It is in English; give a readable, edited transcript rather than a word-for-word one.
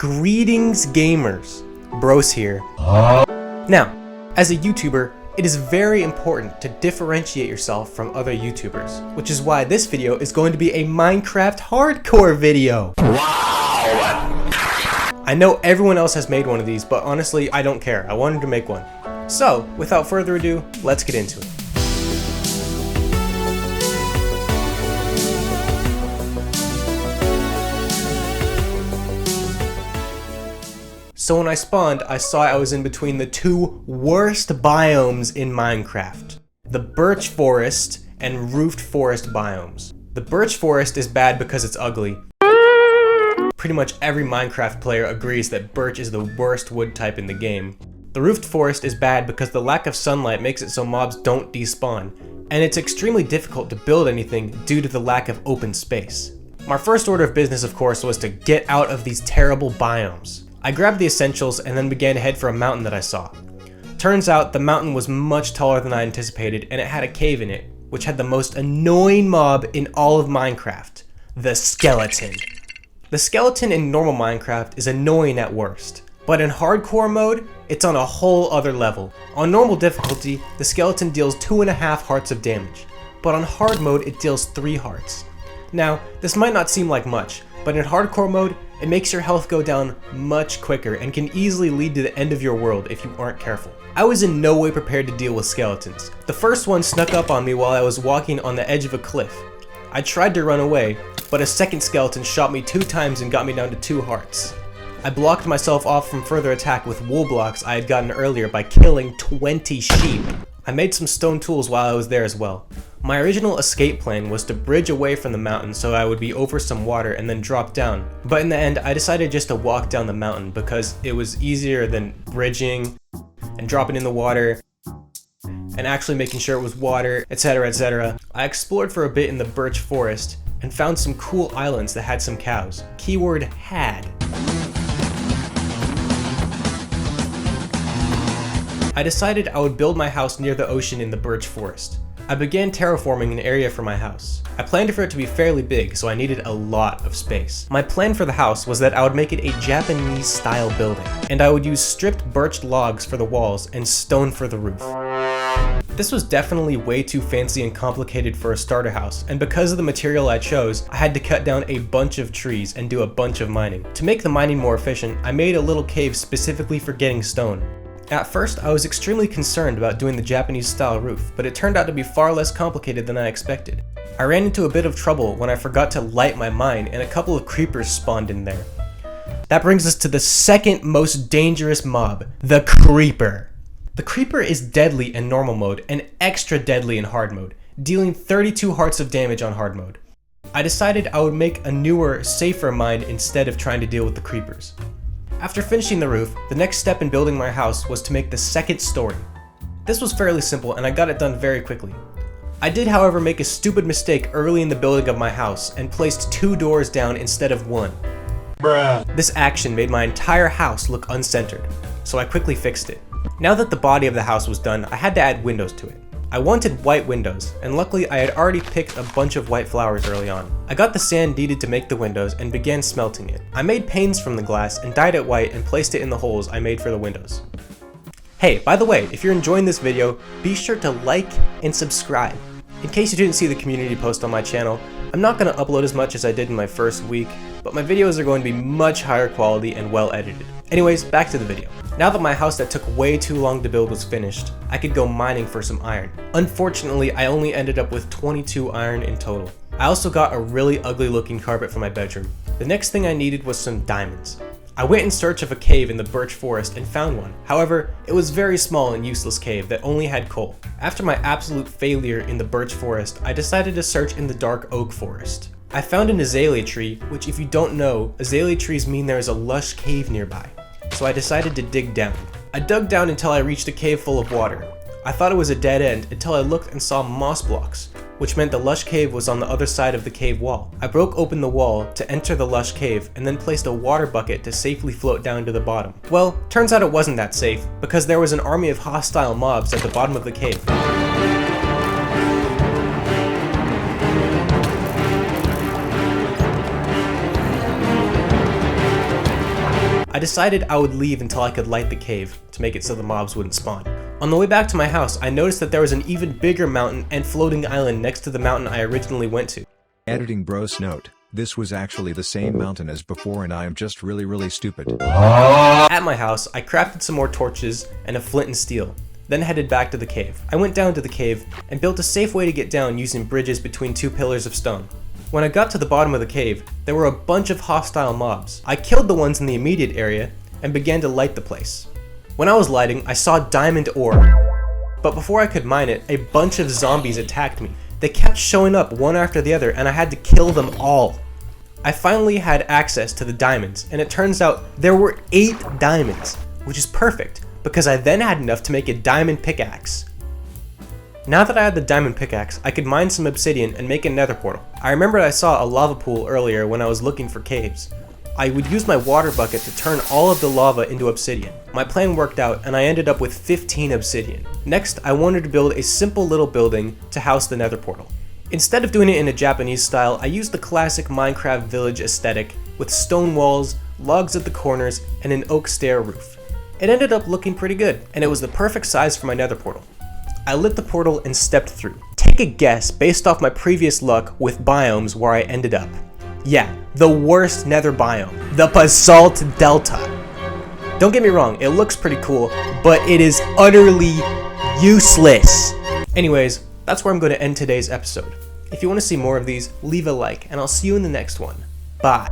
Greetings gamers, Broce here. Now, as a YouTuber, it is very important to differentiate yourself from other YouTubers, which is why this video is going to be a Minecraft hardcore video. Wow! I know everyone else has made one of these, but honestly, I don't care. I wanted to make one. So, without further ado, let's get into it. So when I spawned, I saw I was in between the two worst biomes in Minecraft. The birch forest and roofed forest biomes. The birch forest is bad because it's ugly. Pretty much every Minecraft player agrees that birch is the worst wood type in the game. The roofed forest is bad because the lack of sunlight makes it so mobs don't despawn, and it's extremely difficult to build anything due to the lack of open space. My first order of business, of course, was to get out of these terrible biomes. I grabbed the essentials and then began to head for a mountain that I saw. Turns out the mountain was much taller than I anticipated, and it had a cave in it, which had the most annoying mob in all of Minecraft, the skeleton. The skeleton in normal Minecraft is annoying at worst, but in hardcore mode, it's on a whole other level. On normal difficulty, the skeleton deals 2.5 hearts of damage, but on hard mode it deals 3 hearts. Now, this might not seem like much, but in hardcore mode, it makes your health go down much quicker and can easily lead to the end of your world if you aren't careful. I was in no way prepared to deal with skeletons. The first one snuck up on me while I was walking on the edge of a cliff. I tried to run away, but a second skeleton shot me 2 times and got me down to 2 hearts. I blocked myself off from further attack with wool blocks I had gotten earlier by killing 20 sheep. I made some stone tools while I was there as well. My original escape plan was to bridge away from the mountain so I would be over some water and then drop down. But in the end, I decided just to walk down the mountain because it was easier than bridging and dropping in the water and actually making sure it was water, etc, etc. I explored for a bit in the birch forest and found some cool islands that had some cows. Keyword had. I decided I would build my house near the ocean in the birch forest. I began terraforming an area for my house. I planned for it to be fairly big, so I needed a lot of space. My plan for the house was that I would make it a Japanese style building, and I would use stripped birch logs for the walls and stone for the roof. This was definitely way too fancy and complicated for a starter house, and because of the material I chose, I had to cut down a bunch of trees and do a bunch of mining. To make the mining more efficient, I made a little cave specifically for getting stone. At first, I was extremely concerned about doing the Japanese style roof, but it turned out to be far less complicated than I expected. I ran into a bit of trouble when I forgot to light my mine and a couple of creepers spawned in there. That brings us to the second most dangerous mob, the creeper. The creeper is deadly in normal mode and extra deadly in hard mode, dealing 32 hearts of damage on hard mode. I decided I would make a newer, safer mine instead of trying to deal with the creepers. After finishing the roof, the next step in building my house was to make the second story. This was fairly simple and I got it done very quickly. I did, however, make a stupid mistake early in the building of my house and placed 2 doors down instead of 1. Bruh. This action made my entire house look uncentered, so I quickly fixed it. Now that the body of the house was done, I had to add windows to it. I wanted white windows, and luckily I had already picked a bunch of white flowers early on. I got the sand needed to make the windows and began smelting it. I made panes from the glass and dyed it white and placed it in the holes I made for the windows. Hey, by the way, if you're enjoying this video, be sure to like and subscribe. In case you didn't see the community post on my channel, I'm not going to upload as much as I did in my first week, but my videos are going to be much higher quality and well edited. Anyways, back to the video. Now that my house that took way too long to build was finished, I could go mining for some iron. Unfortunately, I only ended up with 22 iron in total. I also got a really ugly looking carpet for my bedroom. The next thing I needed was some diamonds. I went in search of a cave in the birch forest and found one. However, it was a very small and useless cave that only had coal. After my absolute failure in the birch forest, I decided to search in the dark oak forest. I found an azalea tree, which if you don't know, azalea trees mean there is a lush cave nearby. So I decided to dig down. I dug down until I reached a cave full of water. I thought it was a dead end until I looked and saw moss blocks, which meant the lush cave was on the other side of the cave wall. I broke open the wall to enter the lush cave and then placed a water bucket to safely float down to the bottom. Well, turns out it wasn't that safe, because there was an army of hostile mobs at the bottom of the cave. I decided I would leave until I could light the cave to make it so the mobs wouldn't spawn. On the way back to my house, I noticed that there was an even bigger mountain and floating island next to the mountain I originally went to. Editing Broce note, this was actually the same mountain as before and I am just really stupid. At my house, I crafted some more torches and a flint and steel, then headed back to the cave. I went down to the cave and built a safe way to get down using bridges between two pillars of stone. When I got to the bottom of the cave, there were a bunch of hostile mobs. I killed the ones in the immediate area and began to light the place. When I was lighting, I saw diamond ore, but before I could mine it, a bunch of zombies attacked me. They kept showing up one after the other and I had to kill them all. I finally had access to the diamonds, and it turns out there were 8 diamonds, which is perfect because I then had enough to make a diamond pickaxe. Now that I had the diamond pickaxe, I could mine some obsidian and make a nether portal. I remembered I saw a lava pool earlier when I was looking for caves. I would use my water bucket to turn all of the lava into obsidian. My plan worked out and I ended up with 15 obsidian. Next, I wanted to build a simple little building to house the nether portal. Instead of doing it in a Japanese style, I used the classic Minecraft village aesthetic with stone walls, logs at the corners, and an oak stair roof. It ended up looking pretty good, and it was the perfect size for my nether portal. I lit the portal and stepped through. Take a guess based off my previous luck with biomes where I ended up. Yeah, the worst nether biome, the Basalt Delta. Don't get me wrong, it looks pretty cool, but it is utterly useless. Anyways, that's where I'm going to end today's episode. If you want to see more of these, leave a like, and I'll see you in the next one. Bye.